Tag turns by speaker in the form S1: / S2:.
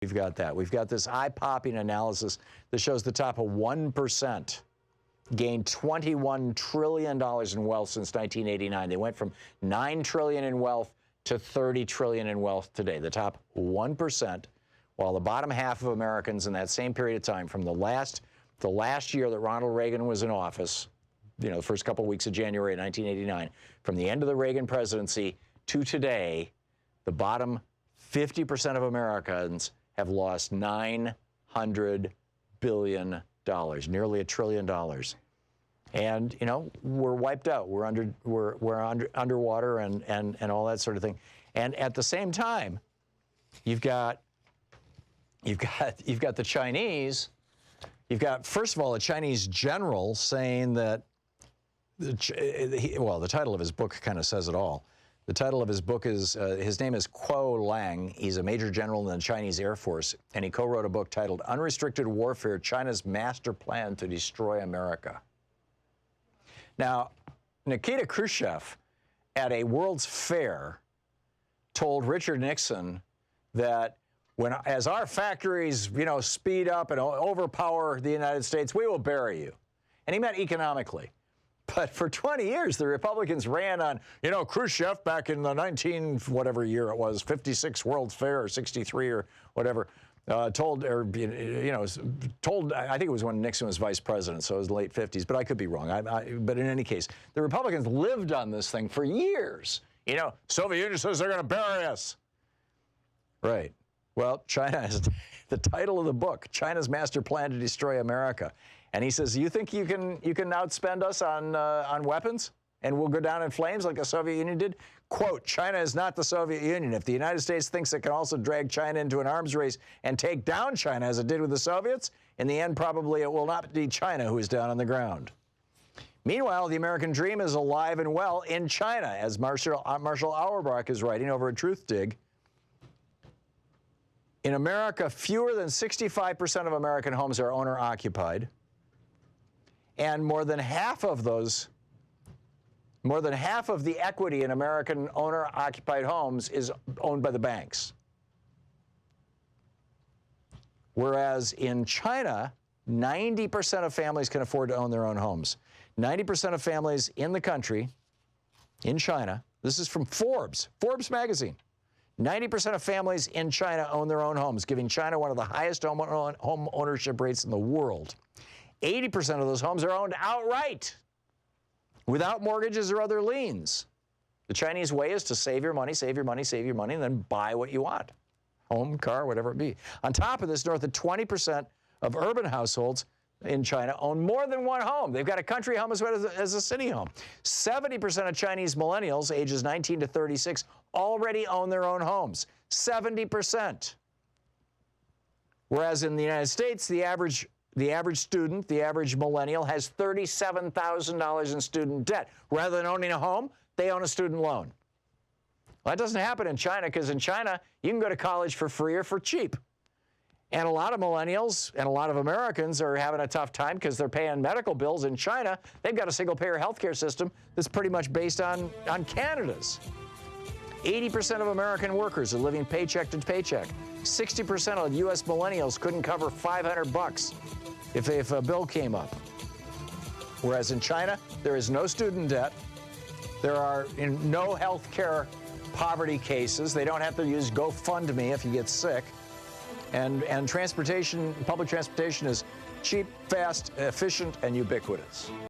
S1: We've got that. We've got this eye-popping analysis that shows the top of 1% gained $21 trillion in wealth since 1989. They went from $9 trillion in wealth to $30 trillion in wealth today. The top 1%, while the bottom half of Americans in that same period of time, from the last year that Ronald Reagan was in office, the first couple of weeks of January 1989, from the end of the Reagan presidency to today, the bottom 50% of Americans have lost $900 billion, nearly $1 trillion. And, we're wiped out. We're underwater and all that sort of thing. And at the same time, you've got the Chinese. You've got, first of all, a Chinese general saying that, the title of his book kind of says it all. The title of his book is, his name is Kuo Lang. He's a major general in the Chinese Air Force, and he co-wrote a book titled Unrestricted Warfare, China's Master Plan to Destroy America. Now, Nikita Khrushchev, at a World's Fair, told Richard Nixon that as our factories, speed up and overpower the United States, we will bury you. And he meant economically. But for 20 years, the Republicans ran on, Khrushchev back in the whatever year it was, 56 World's Fair or 63 or whatever, told, I think it was when Nixon was vice president, so it was the late 50s, but I could be wrong. But in any case, the Republicans lived on this thing for years. Soviet Union says they're going to bury us. Right. Well, China is the title of the book, China's Master Plan to Destroy America. And he says, you think you can outspend us on weapons and we'll go down in flames like the Soviet Union did? Quote, China is not the Soviet Union. If the United States thinks it can also drag China into an arms race and take down China as it did with the Soviets, in the end, probably it will not be China who is down on the ground. Meanwhile, the American dream is alive and well in China, as Marshall Auerbach is writing over at TruthDig. In America, fewer than 65% of American homes are owner-occupied. And more than half of the equity in American owner-occupied homes is owned by the banks. Whereas in China, 90% of families can afford to own their own homes. 90% of families in the country, in China, this is from Forbes magazine, 90% of families in China own their own homes, giving China one of the highest home ownership rates in the world. 80% of those homes are owned outright, without mortgages or other liens. The Chinese way is to save your money, and then buy what you want. Home, car, whatever it be. On top of this, north of 20% of urban households in China own more than one home. They've got a country home as well as a city home. 70% of Chinese millennials, ages 19 to 36, already own their own homes. 70%. Whereas in the United States, the average student, the average millennial, has $37,000 in student debt. Rather than owning a home, they own a student loan. Well, that doesn't happen in China, because in China, you can go to college for free or for cheap. And a lot of millennials and a lot of Americans are having a tough time because they're paying medical bills in China. They've got a single-payer healthcare system that's pretty much based on Canada's. 80% of American workers are living paycheck to paycheck. 60% of U.S. millennials couldn't cover $500 if a bill came up. Whereas in China, there is no student debt. There are no health care poverty cases. They don't have to use GoFundMe if you get sick. And transportation, public transportation is cheap, fast, efficient, and ubiquitous.